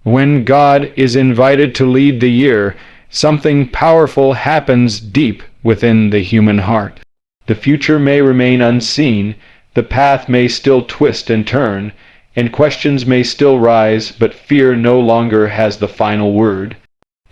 When God is invited to lead the year, something powerful happens deep within the human heart. The future may remain unseen, the path may still twist and turn, and questions may still rise, but fear no longer has the final word.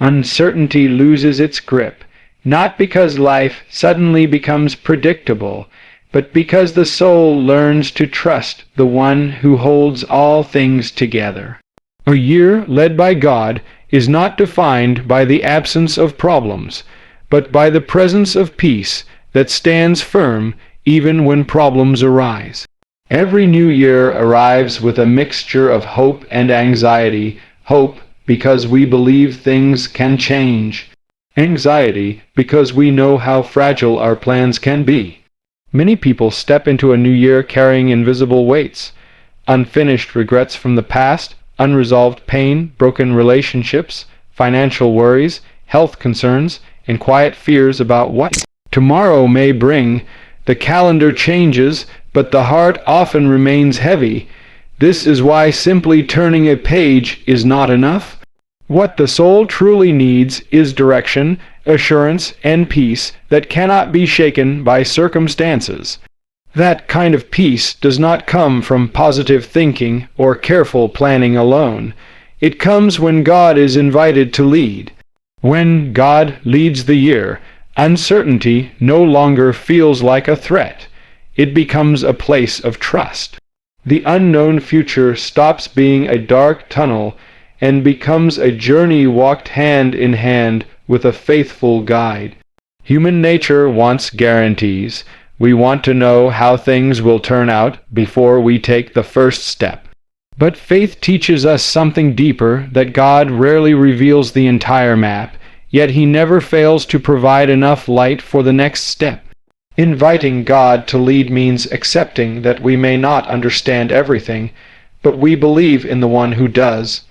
Uncertainty loses its grip, not because life suddenly becomes predictable, but because the soul learns to trust the one who holds all things together. A year led by God is not defined by the absence of problems, but by the presence of peace that stands firm even when problems arise. Every new year arrives with a mixture of hope and anxiety. Hope because we believe things can change. Anxiety because we know how fragile our plans can be. Many people step into a new year carrying invisible weights, unfinished regrets from the past, unresolved pain, broken relationships, financial worries, health concerns, and quiet fears about what tomorrow may bring. The calendar changes, but the heart often remains heavy. This is why simply turning a page is not enough. What the soul truly needs is direction, assurance, and peace that cannot be shaken by circumstances. That kind of peace does not come from positive thinking or careful planning alone. It comes when God is invited to lead. When God leads the year, uncertainty no longer feels like a threat. It becomes a place of trust. The unknown future stops being a dark tunnel and becomes a journey walked hand in hand with a faithful guide. Human nature wants guarantees. We want to know how things will turn out before we take the first step. But faith teaches us something deeper, that God rarely reveals the entire map, yet He never fails to provide enough light for the next step. Inviting God to lead means accepting that we may not understand everything, but we believe in the one who does.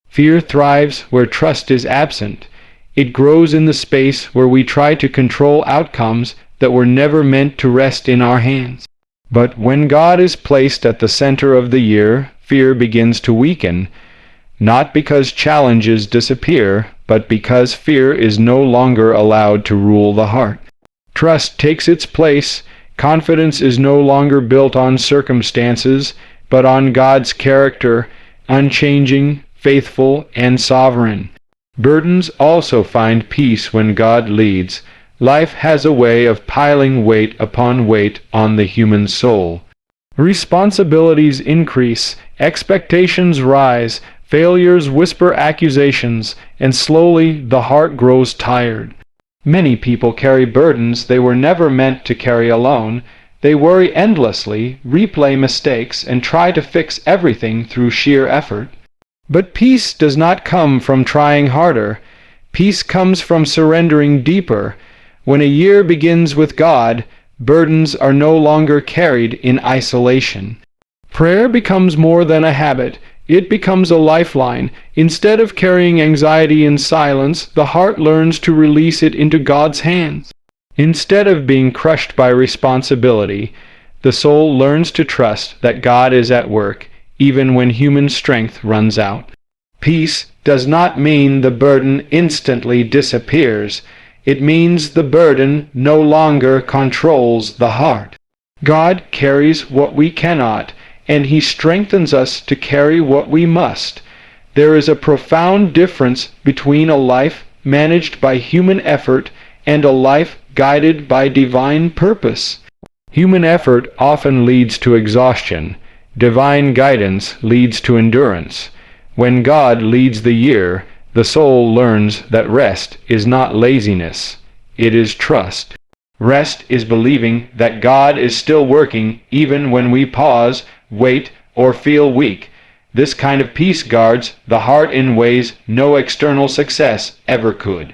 Fear thrives where trust is absent. It grows in the space where we try to control outcomes that were never meant to rest in our hands. But when God is placed at the center of the year, fear begins to weaken, not because challenges disappear, but because fear is no longer allowed to rule the heart. Trust takes its place. Confidence is no longer built on circumstances, but on God's character, unchanging, faithful, and sovereign. Burdens also find peace when God leads. Life has a way of piling weight upon weight on the human soul. Responsibilities increase, expectations rise, failures whisper accusations, and slowly the heart grows tired. Many people carry burdens they were never meant to carry alone. They worry endlessly, replay mistakes, and try to fix everything through sheer effort. But peace does not come from trying harder. Peace comes from surrendering deeper. When a year begins with God, burdens are no longer carried in isolation. Prayer becomes more than a habit. It becomes a lifeline. Instead of carrying anxiety in silence, the heart learns to release it into God's hands. Instead of being crushed by responsibility, the soul learns to trust that God is at work, even when human strength runs out. Peace does not mean the burden instantly disappears. It means the burden no longer controls the heart. God carries what we cannot, and He strengthens us to carry what we must. There is a profound difference between a life managed by human effort and a life guided by divine purpose. Human effort often leads to exhaustion. Divine guidance leads to endurance. When God leads the year, the soul learns that rest is not laziness, it is trust. Rest is believing that God is still working even when we pause, wait, or feel weak. This kind of peace guards the heart in ways no external success ever could.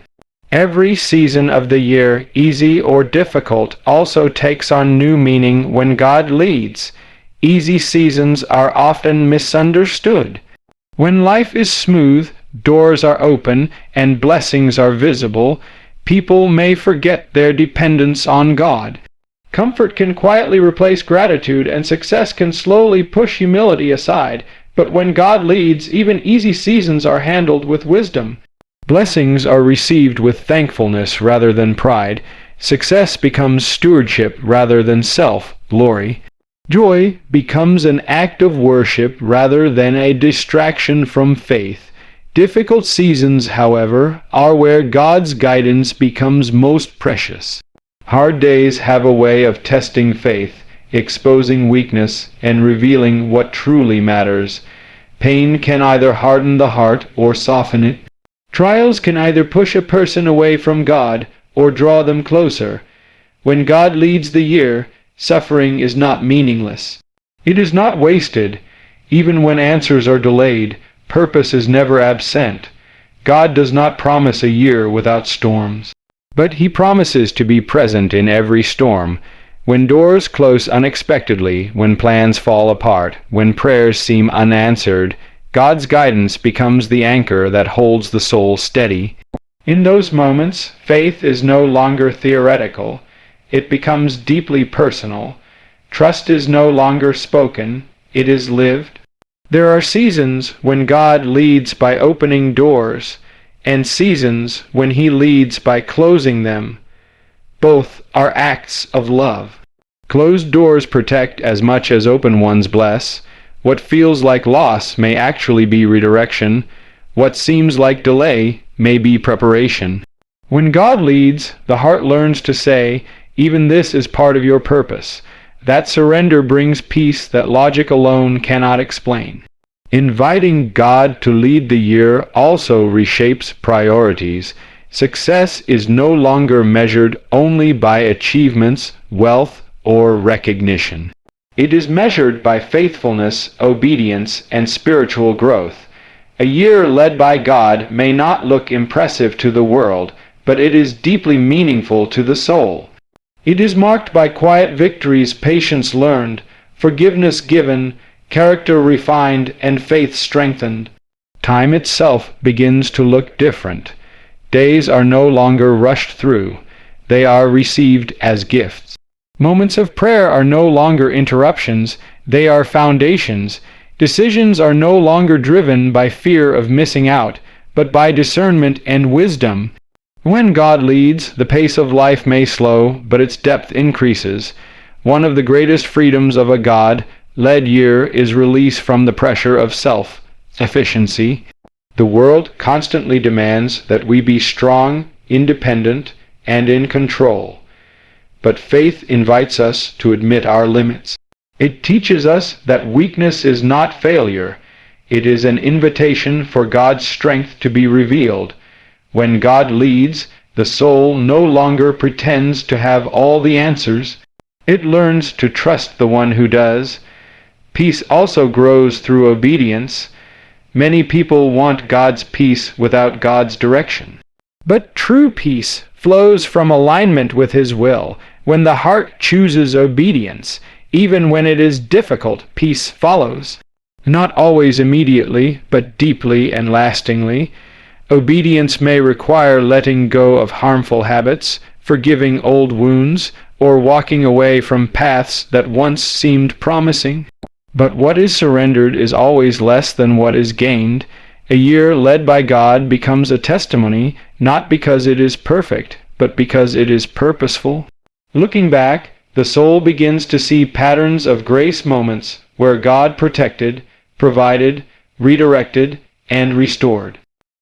Every season of the year, easy or difficult, also takes on new meaning when God leads. Easy seasons are often misunderstood. When life is smooth, doors are open, and blessings are visible, people may forget their dependence on God. Comfort can quietly replace gratitude, and success can slowly push humility aside. But when God leads, even easy seasons are handled with wisdom. Blessings are received with thankfulness rather than pride. Success becomes stewardship rather than self-glory. Joy becomes an act of worship rather than a distraction from faith. Difficult seasons, however, are where God's guidance becomes most precious. Hard days have a way of testing faith, exposing weakness, and revealing what truly matters. Pain can either harden the heart or soften it. Trials can either push a person away from God or draw them closer. When God leads the year, suffering is not meaningless. It is not wasted. Even when answers are delayed, purpose is never absent. God does not promise a year without storms, but He promises to be present in every storm. When doors close unexpectedly, when plans fall apart, when prayers seem unanswered, God's guidance becomes the anchor that holds the soul steady. In those moments, faith is no longer theoretical. It becomes deeply personal. Trust is no longer spoken, it is lived. There are seasons when God leads by opening doors, and seasons when He leads by closing them. Both are acts of love. Closed doors protect as much as open ones bless. What feels like loss may actually be redirection. What seems like delay may be preparation. When God leads, the heart learns to say, "Even this is part of your purpose." That surrender brings peace that logic alone cannot explain. Inviting God to lead the year also reshapes priorities. Success is no longer measured only by achievements, wealth, or recognition. It is measured by faithfulness, obedience, and spiritual growth. A year led by God may not look impressive to the world, but it is deeply meaningful to the soul. It is marked by quiet victories, patience learned, forgiveness given, character refined, and faith strengthened. Time itself begins to look different. Days are no longer rushed through. They are received as gifts. Moments of prayer are no longer interruptions. They are foundations. Decisions are no longer driven by fear of missing out, but by discernment and wisdom. When God leads, the pace of life may slow, but its depth increases. One of the greatest freedoms of a God-led year is release from the pressure of self-efficiency. The world constantly demands that we be strong, independent, and in control. But faith invites us to admit our limits. It teaches us that weakness is not failure. It is an invitation for God's strength to be revealed. When God leads, the soul no longer pretends to have all the answers. It learns to trust the one who does. Peace also grows through obedience. Many people want God's peace without God's direction. But true peace flows from alignment with His will. When the heart chooses obedience, even when it is difficult, peace follows. Not always immediately, but deeply and lastingly. Obedience may require letting go of harmful habits, forgiving old wounds, or walking away from paths that once seemed promising. But what is surrendered is always less than what is gained. A year led by God becomes a testimony, not because it is perfect, but because it is purposeful. Looking back, the soul begins to see patterns of grace moments where God protected, provided, redirected, and restored.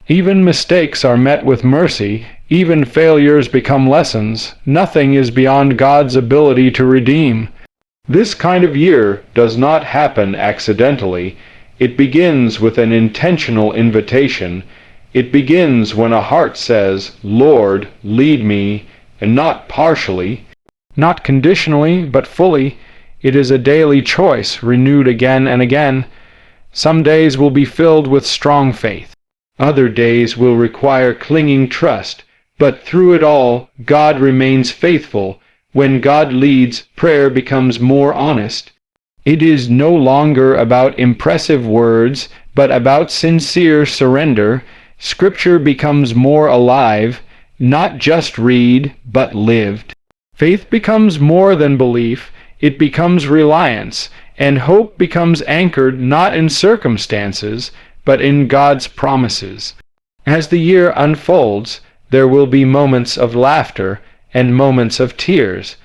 Even mistakes are met with mercy. Even failures become lessons. Nothing is beyond God's ability to redeem. This kind of year does not happen accidentally. It begins with an intentional invitation. It begins when a heart says, "Lord, lead me," and not partially, not conditionally, but fully. It is a daily choice, renewed again and again. Some days will be filled with strong faith. Other days will require clinging trust. But through it all, God remains faithful. When God leads, prayer becomes more honest. It is no longer about impressive words, but about sincere surrender. Scripture becomes more alive, not just read, but lived. Faith becomes more than belief. It becomes reliance, and hope becomes anchored not in circumstances, but in God's promises. As the year unfolds, there will be moments of laughter and moments of tears.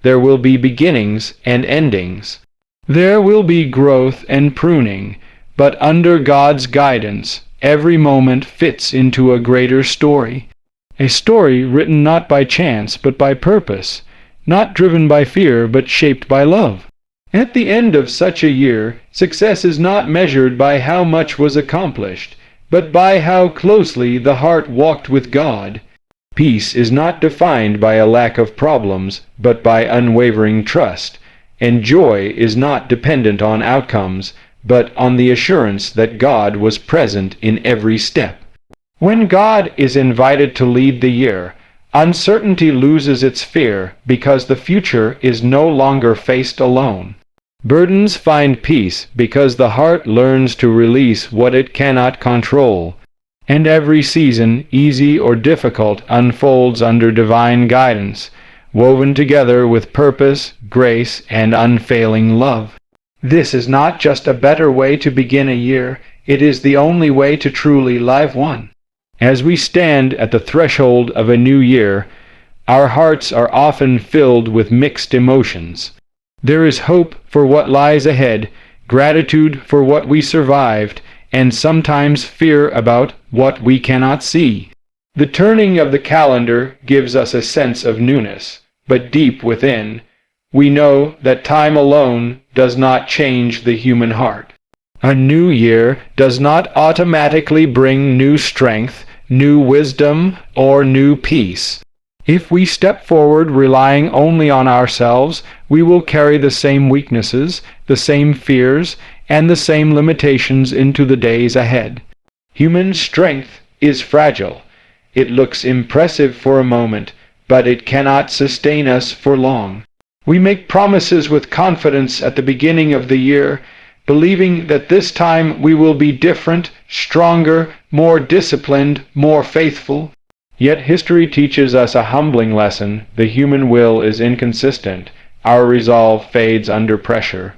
There will be beginnings and endings. There will be growth and pruning, but under God's guidance, every moment fits into a greater story. A story written not by chance but by purpose, not driven by fear but shaped by love. At the end of such a year, success is not measured by how much was accomplished, but by how closely the heart walked with God. Peace is not defined by a lack of problems, but by unwavering trust, and joy is not dependent on outcomes, but on the assurance that God was present in every step. When God is invited to lead the year, uncertainty loses its fear because the future is no longer faced alone. Burdens find peace because the heart learns to release what it cannot control. And every season, easy or difficult, unfolds under divine guidance, woven together with purpose, grace, and unfailing love. This is not just a better way to begin a year, it is the only way to truly live one. As we stand at the threshold of a new year, our hearts are often filled with mixed emotions. There is hope for what lies ahead, gratitude for what we survived, and sometimes fear about what we cannot see. The turning of the calendar gives us a sense of newness, but deep within, we know that time alone does not change the human heart. A new year does not automatically bring new strength, new wisdom, or new peace. If we step forward relying only on ourselves, we will carry the same weaknesses, the same fears, and the same limitations into the days ahead. Human strength is fragile. It looks impressive for a moment, but it cannot sustain us for long. We make promises with confidence at the beginning of the year, believing that this time we will be different, stronger, more disciplined, more faithful. Yet history teaches us a humbling lesson. The human will is inconsistent. Our resolve fades under pressure.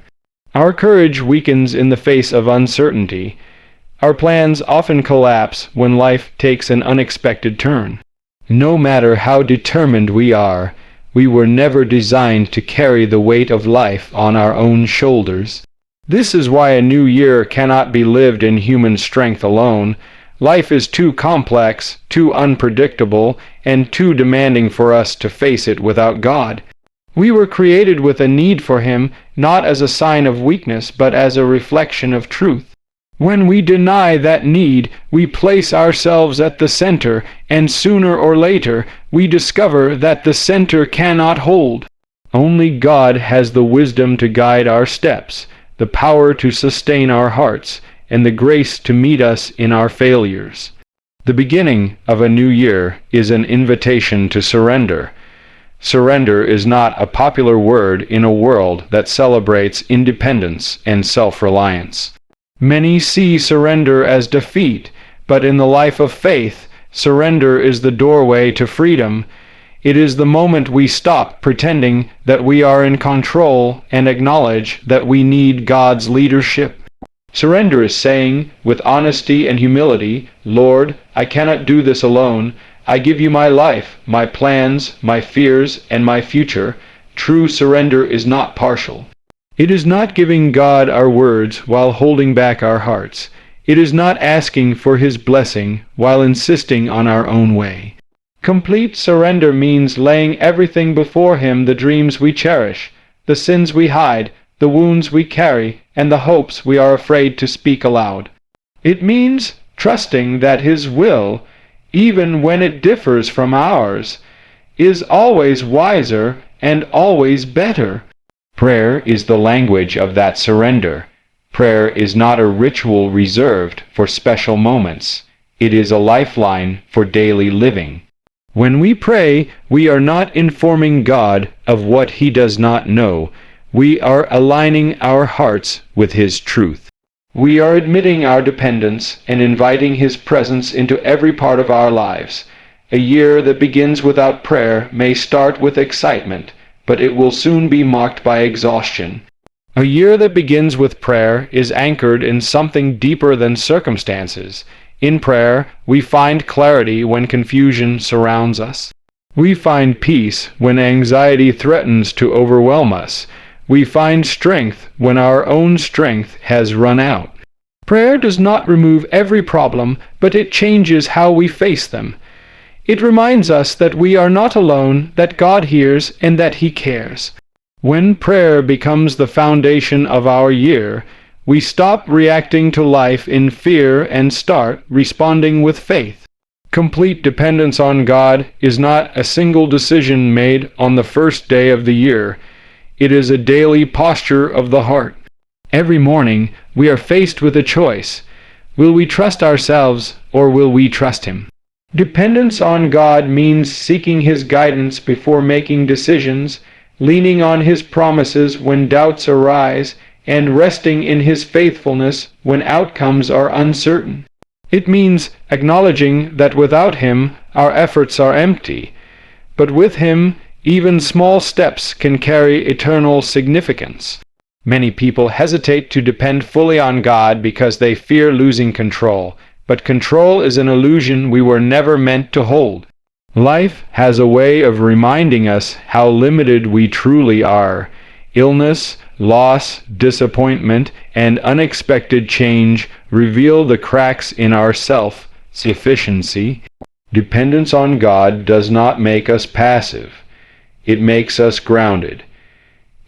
Our courage weakens in the face of uncertainty. Our plans often collapse when life takes an unexpected turn. No matter how determined we are, we were never designed to carry the weight of life on our own shoulders. This is why a new year cannot be lived in human strength alone. Life is too complex, too unpredictable, and too demanding for us to face it without God. We were created with a need for Him, not as a sign of weakness, but as a reflection of truth. When we deny that need, we place ourselves at the center, and sooner or later, we discover that the center cannot hold. Only God has the wisdom to guide our steps, the power to sustain our hearts, and the grace to meet us in our failures. The beginning of a new year is an invitation to surrender. Surrender is not a popular word in a world that celebrates independence and self-reliance. Many see surrender as defeat, but in the life of faith, surrender is the doorway to freedom. It is the moment we stop pretending that we are in control and acknowledge that we need God's leadership. Surrender is saying, with honesty and humility, "Lord, I cannot do this alone. I give you my life, my plans, my fears, and my future." True surrender is not partial. It is not giving God our words while holding back our hearts. It is not asking for His blessing while insisting on our own way. Complete surrender means laying everything before Him, the dreams we cherish, the sins we hide, the wounds we carry, and the hopes we are afraid to speak aloud. It means trusting that His will, even when it differs from ours, is always wiser and always better. Prayer is the language of that surrender. Prayer is not a ritual reserved for special moments. It is a lifeline for daily living. When we pray, we are not informing God of what He does not know. We are aligning our hearts with His truth. We are admitting our dependence and inviting His presence into every part of our lives. A year that begins without prayer may start with excitement, but it will soon be marked by exhaustion. A year that begins with prayer is anchored in something deeper than circumstances. In prayer, we find clarity when confusion surrounds us. We find peace when anxiety threatens to overwhelm us. We find strength when our own strength has run out. Prayer does not remove every problem, but it changes how we face them. It reminds us that we are not alone, that God hears, and that He cares. When prayer becomes the foundation of our year, we stop reacting to life in fear and start responding with faith. Complete dependence on God is not a single decision made on the first day of the year. It is a daily posture of the heart. Every morning, we are faced with a choice. Will we trust ourselves or will we trust Him? Dependence on God means seeking His guidance before making decisions, leaning on His promises when doubts arise, and resting in His faithfulness when outcomes are uncertain. It means acknowledging that without Him, our efforts are empty, but with Him, even small steps can carry eternal significance. Many people hesitate to depend fully on God because they fear losing control, but control is an illusion we were never meant to hold. Life has a way of reminding us how limited we truly are. Illness, loss, disappointment, and unexpected change reveal the cracks in our self-sufficiency. Dependence on God does not make us passive. It makes us grounded.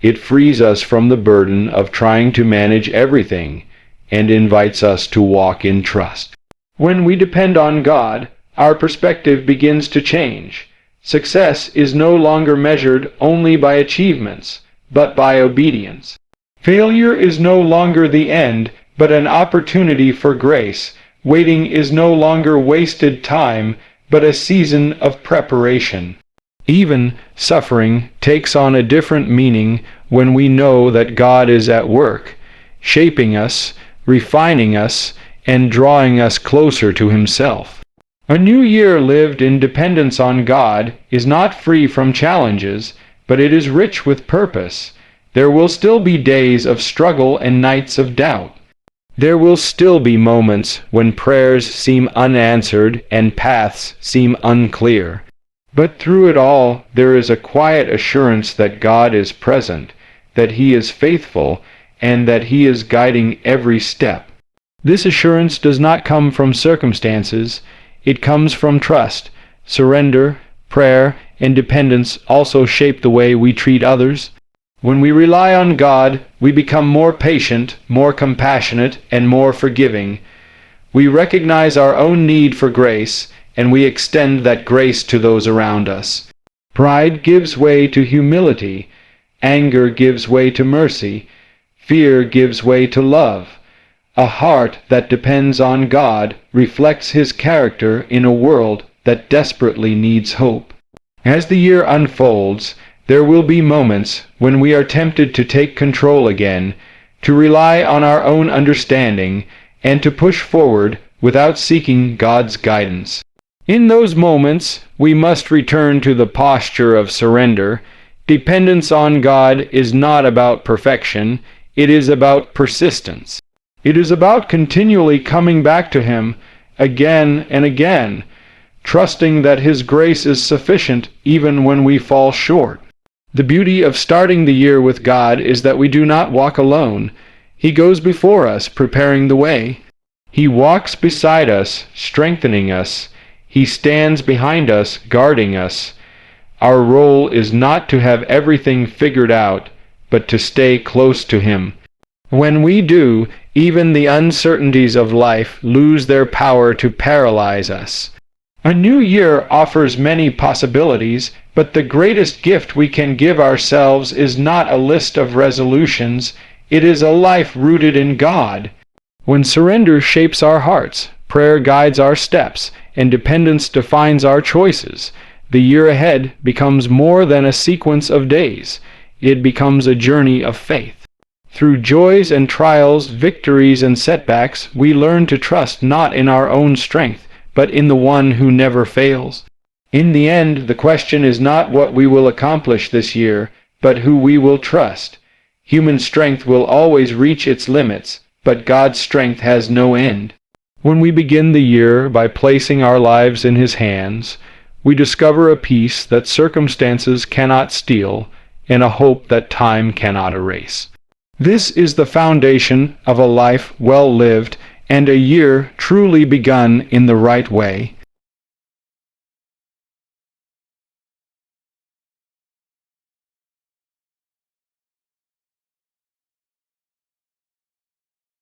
It frees us from the burden of trying to manage everything and invites us to walk in trust. When we depend on God, our perspective begins to change. Success is no longer measured only by achievements, but by obedience. Failure is no longer the end, but an opportunity for grace. Waiting is no longer wasted time, but a season of preparation. Even suffering takes on a different meaning when we know that God is at work, shaping us, refining us, and drawing us closer to Himself. A new year lived in dependence on God is not free from challenges, but it is rich with purpose. There will still be days of struggle and nights of doubt. There will still be moments when prayers seem unanswered and paths seem unclear. But through it all, there is a quiet assurance that God is present, that He is faithful, and that He is guiding every step. This assurance does not come from circumstances. It comes from trust. Surrender, prayer, and dependence also shape the way we treat others. When we rely on God, we become more patient, more compassionate, and more forgiving. We recognize our own need for grace, and we extend that grace to those around us. Pride gives way to humility. Anger gives way to mercy. Fear gives way to love. A heart that depends on God reflects His character in a world that desperately needs hope. As the year unfolds, there will be moments when we are tempted to take control again, to rely on our own understanding, and to push forward without seeking God's guidance. In those moments, we must return to the posture of surrender. Dependence on God is not about perfection, it is about persistence. It is about continually coming back to Him again and again, trusting that His grace is sufficient even when we fall short. The beauty of starting the year with God is that we do not walk alone. He goes before us, preparing the way. He walks beside us, strengthening us. He stands behind us, guarding us. Our role is not to have everything figured out, but to stay close to Him. When we do, even the uncertainties of life lose their power to paralyze us. A new year offers many possibilities, but the greatest gift we can give ourselves is not a list of resolutions, it is a life rooted in God. When surrender shapes our hearts, prayer guides our steps, and dependence defines our choices, the year ahead becomes more than a sequence of days. It becomes a journey of faith. Through joys and trials, victories and setbacks, we learn to trust not in our own strength, but in the One who never fails. In the end, the question is not what we will accomplish this year, but who we will trust. Human strength will always reach its limits, but God's strength has no end. When we begin the year by placing our lives in His hands, we discover a peace that circumstances cannot steal and a hope that time cannot erase. This is the foundation of a life well lived and a year truly begun in the right way.